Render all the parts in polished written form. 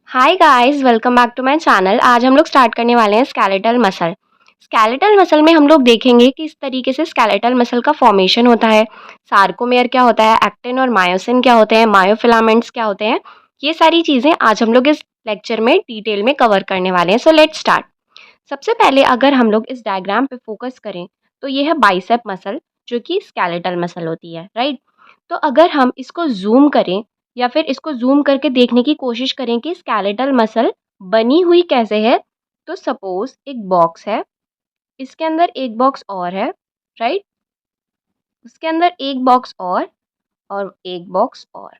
Hi guys, welcome back to my channel. आज हम लोग स्टार्ट करने वाले हैं स्केलेटल मसल। स्केलेटल मसल में हम लोग देखेंगे कि इस तरीके से स्केलेटल मसल का फॉर्मेशन होता है, सार्कोमेयर क्या होता है, एक्टिन और मायोसिन क्या होते हैं, मायोफिलामेंट्स क्या होते हैं। ये सारी चीज़ें आज हम लोग इस लेक्चर में डिटेल में कवर करने वाले हैं। So let's start. सबसे पहले अगर हम लोग इस डायग्राम पे फोकस करें तो ये है बाइसेप मसल, जो कि स्केलेटल मसल होती है, राइट। तो अगर हम इसको जूम करें या फिर इसको जूम करके देखने की कोशिश करें कि स्केलेटल मसल बनी हुई कैसे है, तो सपोज एक बॉक्स है, इसके अंदर एक बॉक्स और है, राइट। उसके अंदर एक बॉक्स और एक बॉक्स और।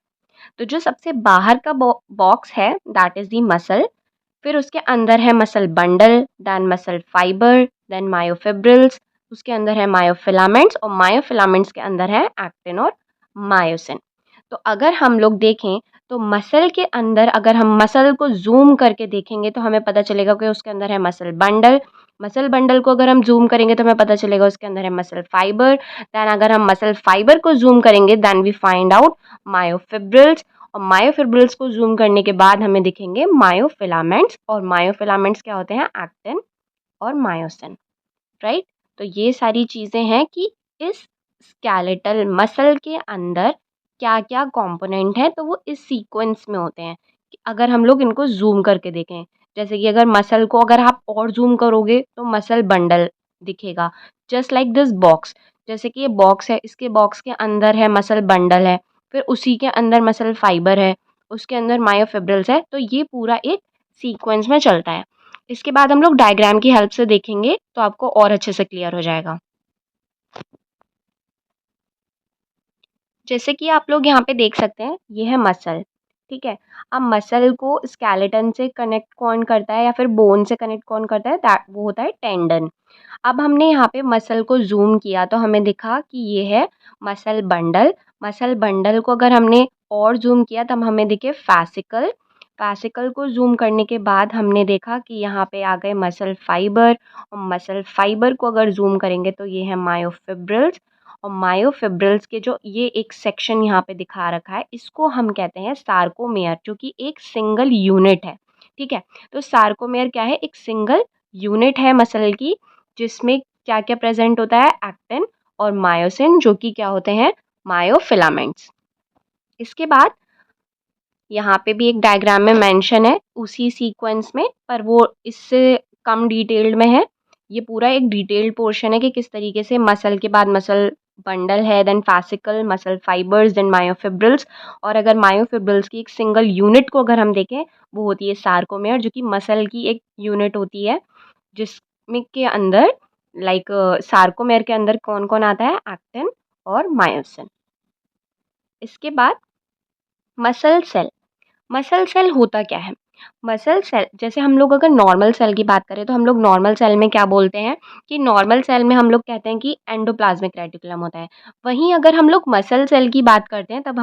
तो जो सबसे बाहर का बॉक्स है दैट इज दी मसल, फिर उसके अंदर है muscle bundle, then muscle fibre, then myofibrils, उसके अंदर है मायोफिलामेंट्स और मायोफिलामेंट्स के अंदर है एक्टिन और मायोसिन। तो अगर हम लोग देखें तो मसल के अंदर अगर हम मसल को जूम करके देखेंगे तो हमें पता चलेगा कि उसके अंदर है मसल बंडल। मसल बंडल को अगर हम जूम करेंगे तो हमें पता चलेगा उसके अंदर है मसल फाइबर। देन अगर हम मसल फाइबर को जूम करेंगे then we find out myofibrils, और मायोफिब्रिल्स को जूम करने के बाद हमें दिखेंगे मायोफिलामेंट्स, और मायोफिलामेंट्स क्या होते हैं, एक्टिन और मायोसिन, राइट। तो ये सारी चीज़ें हैं कि इस स्केलेटल मसल के अंदर क्या-क्या कंपोनेंट हैं, तो वो इस सीक्वेंस में होते हैं कि अगर हम लोग इनको ज़ूम करके देखें। जैसे कि अगर मसल को अगर आप और ज़ूम करोगे तो मसल बंडल दिखेगा, जस्ट लाइक दिस बॉक्स। जैसे कि ये बॉक्स है, इसके बॉक्स के अंदर है मसल बंडल है, फिर उसी के अंदर मसल फाइबर है, उसके अंदर मायोफिब्रिल्स है, तो ये पूरा एक सीक्वेंस में चलता है। इसके बाद हम लोग डायग्राम की हेल्प से देखेंगे तो आपको और अच्छे से क्लियर हो जाएगा। जैसे कि आप लोग यहाँ पे देख सकते हैं, ये है मसल, ठीक है। अब मसल को स्केलेटन से कनेक्ट कौन करता है या फिर बोन से कनेक्ट कौन करता है, दैट वो होता है टेंडन। अब हमने यहाँ पे मसल को ज़ूम किया तो हमें दिखा कि ये है मसल बंडल। मसल बंडल को अगर हमने और ज़ूम किया तब हमें दिखे fascicle। fascicle को ज़ूम करने के बाद हमने देखा कि यहाँ पे आ गए मसल फाइबर, और मसल फाइबर को अगर ज़ूम करेंगे तो ये है मायोफिब्रिल्स। और मायोफिब्रिल्स के जो ये एक सेक्शन यहाँ पे दिखा रखा है, इसको हम कहते हैं सार्कोमेयर, जो कि एक सिंगल यूनिट है, ठीक है। तो सार्कोमेयर क्या है, एक सिंगल यूनिट है मसल की, जिसमें क्या-क्या प्रेज़ेंट होता है, एक्टिन और मायोसिन, जो कि क्या होते हैं, मायोफिलामेंट्स। इसके बाद यहाँ पे भी एक डायग्राम में मेंशन है उसी सीक्वेंस में, पर वो इससे कम डिटेल्ड में है। ये पूरा एक डिटेल्ड पोर्शन है कि किस तरीके से मसल के बाद मसल बंडल है, then fascicle, muscle fibres, then myofibrils. और अगर मायोफिब्रिल्स की एक सिंगल यूनिट को अगर हम देखें, वो होती है सार्कोमेयर, जो कि मसल की एक यूनिट होती है, जिसमें के अंदर लाइक सार्कोमेयर के अंदर कौन-कौन आता है, एक्टिन और मायोसिन। इसके बाद मसल सेल। मसल सेल होता क्या है? मसल सेल, जैसे हम लोग अगर नॉर्मल सेल की बात करें तो हम लोग नॉर्मल सेल में क्या बोलते हैं कि नॉर्मल सेल में हम लोग कहते हैं कि एंडोप्लाज्मिक रेटिकुलम होता है। वहीं अगर हम लोग मसल सेल की बात करते हैं तब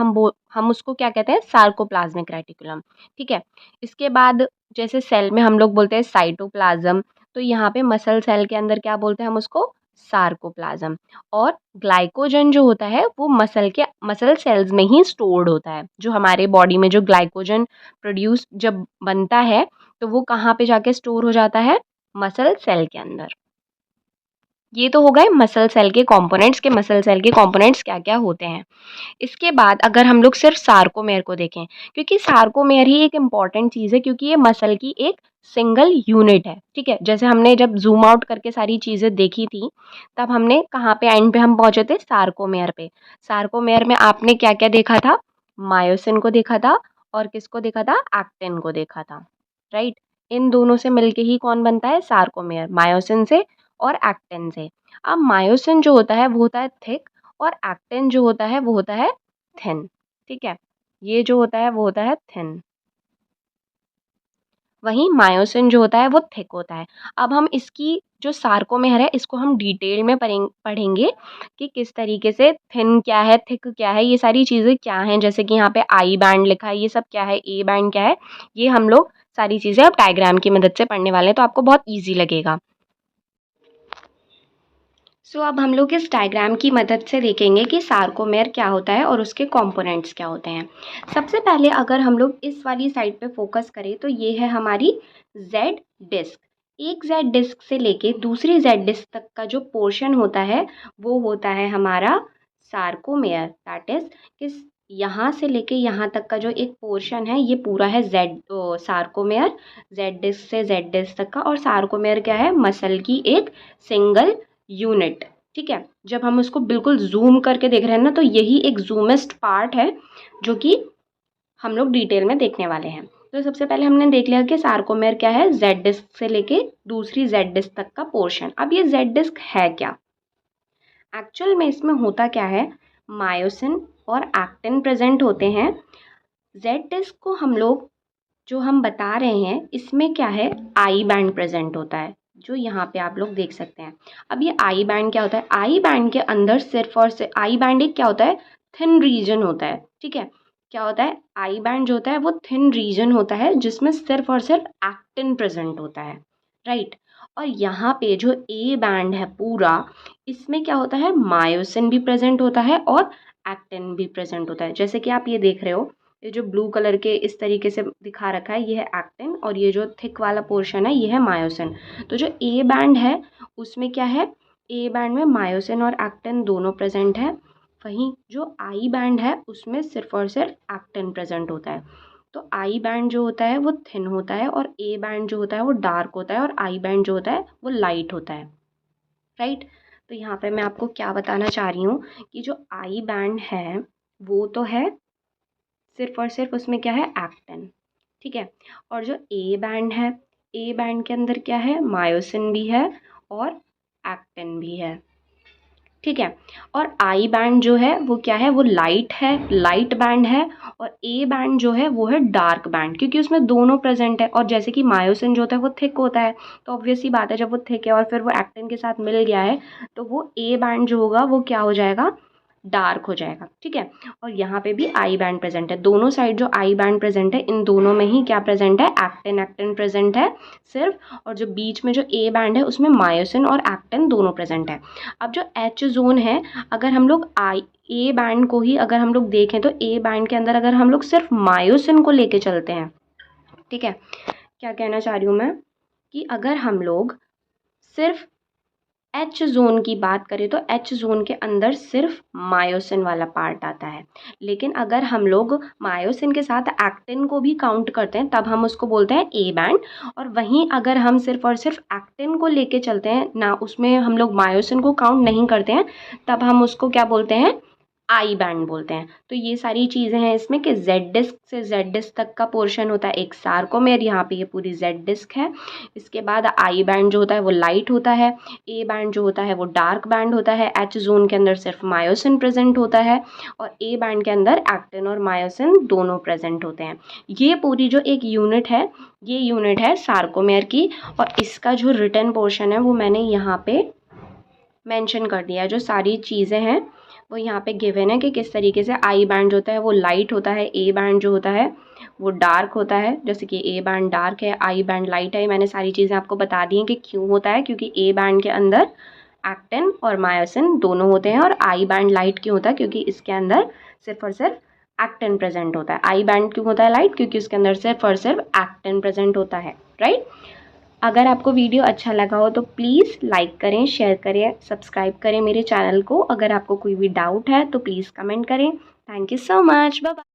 हम उसको क्या कहते हैं, सार्कोप्लाज्मिक रेटिकुलम, ठीक है। इसके बाद जैसे सेल में हम लोग बोलते हैं साइटोप्लाज्म, तो यहाँ पे मसल सेल के अंदर क्या बोलते हैं हम उसको, सार्कोप्लाज्म। और ग्लाइकोजन जो होता है वो मसल सेल्स में ही स्टोर्ड होता है। जो हमारे बॉडी में जो ग्लाइकोजन प्रोड्यूस जब बनता है तो वो कहाँ पे जाके स्टोर हो जाता है, मसल सेल के अंदर। ये तो हो गए मसल सेल के कंपोनेंट्स के मसल सेल के कंपोनेंट्स क्या-क्या होते हैं। इसके बाद अगर हम लोग सिर्फ सार्कोमेयर को देखें, क्योंकि सार्कोमेयर ही एक इम्पॉर्टेंट चीज़ है, क्योंकि ये मसल की एक सिंगल यूनिट है, ठीक है। जैसे हमने जब ज़ूम आउट करके सारी चीज़ें देखी थी, तब हमने कहाँ पे एंड पे हम पहुँचे थे, सार्कोमेयर पे। सार्कोमेयर में आपने क्या-क्या देखा था, मायोसिन को देखा था, और किसको देखा था, एक्टिन को देखा था, राइट। इन दोनों से मिलके ही कौन बनता है, सार्कोमेयर, मायोसिन से और एक्टिन से। अब मायोसिन जो होता है वो होता है थिक, और एक्टिन जो होता है वो होता है थिन, ठीक है। ये जो होता है वो होता है थिन, वहीं मायोसिन जो होता है वो थिक होता है। अब हम इसकी जो सार्कोमेयर है इसको हम डिटेल में पढ़ेंगे कि किस तरीके से थिन क्या है, थिक क्या है, ये सारी चीज़ें क्या हैं। जैसे कि यहाँ पे आई बैंड लिखा है, ये सब क्या है, ए बैंड क्या है, ये हम लोग सारी चीज़ें अब डायग्राम की मदद से पढ़ने वाले हैं, तो आपको बहुत ईज़ी लगेगा। अब हम लोग इस डायग्राम की मदद से देखेंगे कि सार्कोमेयर क्या होता है और उसके कंपोनेंट्स क्या होते हैं। सबसे पहले अगर हम लोग इस वाली साइड पे फोकस करें तो ये है हमारी जेड डिस्क। एक जेड डिस्क से लेके दूसरी जेड डिस्क तक का जो पोर्शन होता है वो होता है हमारा सार्कोमेयर। दैट इज किस यहाँ से लेके यहाँ तक का जो एक पोर्शन है ये पूरा है जेड सार्कोमेयर। जेड डिस्क से जेड डिस्क तक का। और सार्कोमेयर क्या है? मसल की एक सिंगल यूनिट। ठीक है, जब हम उसको बिल्कुल जूम करके देख रहे हैं ना तो यही एक जूमिस्ट पार्ट है जो कि हम लोग डिटेल में देखने वाले हैं। तो सबसे पहले हमने देख लिया कि सार्कोमेयर क्या है, जेड डिस्क से लेके दूसरी जेड डिस्क तक का पोर्शन। अब ये जेड डिस्क है क्या? एक्चुअल में इसमें होता क्या है, मायोसिन और एक्टिन प्रेजेंट होते हैं। जेड डिस्क को हम लोग जो हम बता रहे हैं इसमें क्या है, आई बैंड प्रेजेंट होता है जो यहाँ पे आप लोग देख सकते हैं। अब ये आई बैंड क्या होता है? आई बैंड के अंदर सिर्फ और सिर्फ आई बैंड एक क्या होता है, थिन रीजन होता है। ठीक है, क्या होता है? आई बैंड जो होता है वो थिन रीजन होता है जिसमें सिर्फ और सिर्फ एक्टिन प्रेजेंट होता है, राइट। और यहाँ पे जो ए बैंड है पूरा, इसमें क्या होता है, मायोसिन भी प्रेजेंट होता है और एक्टिन भी प्रेजेंट होता है। जैसे कि आप ये देख रहे हो, ये जो ब्लू कलर के इस तरीके से दिखा रखा है ये है एक्टिन और ये जो थिक वाला पोर्शन है ये है मायोसिन। तो जो ए बैंड है उसमें क्या है, ए बैंड में मायोसिन और एक्टिन दोनों प्रेजेंट है। वहीं जो आई बैंड है उसमें सिर्फ और सिर्फ एक्टिन प्रेजेंट होता है। तो आई बैंड जो होता है वो थिन होता है और ए बैंड जो होता है वो डार्क होता है और आई बैंड जो होता है वो लाइट होता है, राइट। तो यहाँ पे मैं आपको क्या बताना चाह रही हूँ कि जो आई बैंड है वो तो है सिर्फ और सिर्फ उसमें क्या है, एक्टिन। ठीक है, और जो ए बैंड है, ए बैंड के अंदर क्या है, मायोसिन भी है और एक्टिन भी है। ठीक है, और आई बैंड जो है वो क्या है, वो लाइट है, लाइट बैंड है। और ए बैंड जो है वो है डार्क बैंड, क्योंकि उसमें दोनों प्रेजेंट है। और जैसे कि मायोसिन जो होता है वो थिक होता है, तो ऑब्वियस सी बात है जब वो थिक है और फिर वो एक्टिन के साथ मिल गया है तो वो ए बैंड जो होगा वो क्या हो जाएगा, डार्क हो जाएगा। ठीक है, और यहाँ पे भी आई बैंड प्रेजेंट है। दोनों साइड जो आई बैंड प्रेजेंट है इन दोनों में ही क्या प्रेजेंट है, एक्टिन, एक्टिन प्रेजेंट है सिर्फ। और जो बीच में जो ए बैंड है उसमें मायोसिन और एक्टिन दोनों प्रेजेंट है। अब जो एच जोन है, अगर हम लोग आई ए बैंड को ही अगर हम लोग देखें तो ए बैंड के अंदर अगर हम लोग सिर्फ मायोसिन को लेके चलते हैं, ठीक है, क्या कहना चाह रही हूँ मैं कि अगर हम लोग सिर्फ एच जोन की बात करें तो एच जोन के अंदर सिर्फ मायोसिन वाला पार्ट आता है। लेकिन अगर हम लोग मायोसिन के साथ एक्टिन को भी काउंट करते हैं तब हम उसको बोलते हैं ए बैंड। और वहीं अगर हम सिर्फ और सिर्फ एक्टिन को लेके चलते हैं ना, उसमें हम लोग मायोसिन को काउंट नहीं करते हैं, तब हम उसको क्या बोलते हैं, आई बैंड बोलते हैं। तो ये सारी चीज़ें हैं इसमें कि जेड डिस्क से जेड डिस्क तक का पोर्शन होता है एक सार्कोमेयर, यहाँ पे ये पूरी जेड डिस्क है। इसके बाद आई बैंड जो होता है वो लाइट होता है, ए बैंड जो होता है वो डार्क बैंड होता है, एच जोन के अंदर सिर्फ मायोसिन प्रेजेंट होता है और ए बैंड के अंदर एक्टिन और मायोसिन दोनों प्रेजेंट होते हैं। ये पूरी जो एक यूनिट है ये यूनिट है सार्कोमेयर की। और इसका जो रिटन पोर्शन है वो मैंने यहाँ पे मेंशन कर दिया है। जो सारी चीज़ें हैं वो यहाँ पे गिवन है कि किस तरीके से आई बैंड जो होता है वो लाइट होता है, ए बैंड जो होता है वो डार्क होता है। जैसे कि ए बैंड डार्क है, आई बैंड लाइट है। मैंने सारी चीज़ें आपको बता दी हैं कि क्यों होता है, क्योंकि ए बैंड के अंदर एक्टिन और मायोसिन दोनों होते हैं। और आई बैंड लाइट क्यों होता है, क्योंकि इसके अंदर सिर्फ और सिर्फ एक्टिन प्रेजेंट होता है। आई बैंड क्यों होता है लाइट, क्योंकि उसके अंदर सिर्फ और सिर्फ एक्टिन प्रेजेंट होता है, राइट। अगर आपको वीडियो अच्छा लगा हो तो प्लीज़ लाइक करें, शेयर करें, सब्सक्राइब करें मेरे चैनल को। अगर आपको कोई भी डाउट है तो प्लीज़ कमेंट करें। Thank you so much, bye bye.